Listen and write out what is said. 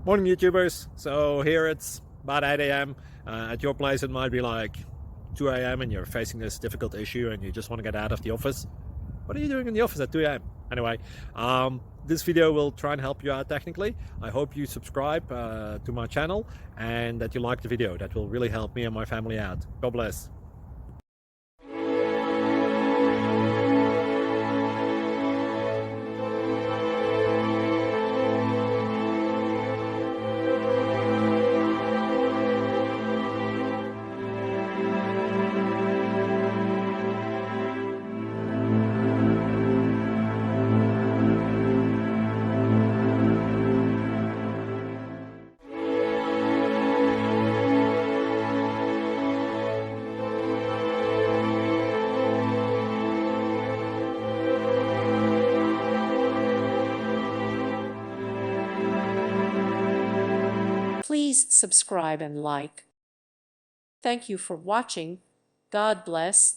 Morning YouTubers. So here it's about 8 a.m. At your place it might be like 2 a.m. and you're facing this difficult issue and you just want to get out of the office. What are you doing in the office at 2 a.m.? Anyway, this video will try and help you out technically. I hope you subscribe to my channel and that you like the video. That will really help me and my family out. God bless. Please subscribe and like. Thank you for watching. God bless.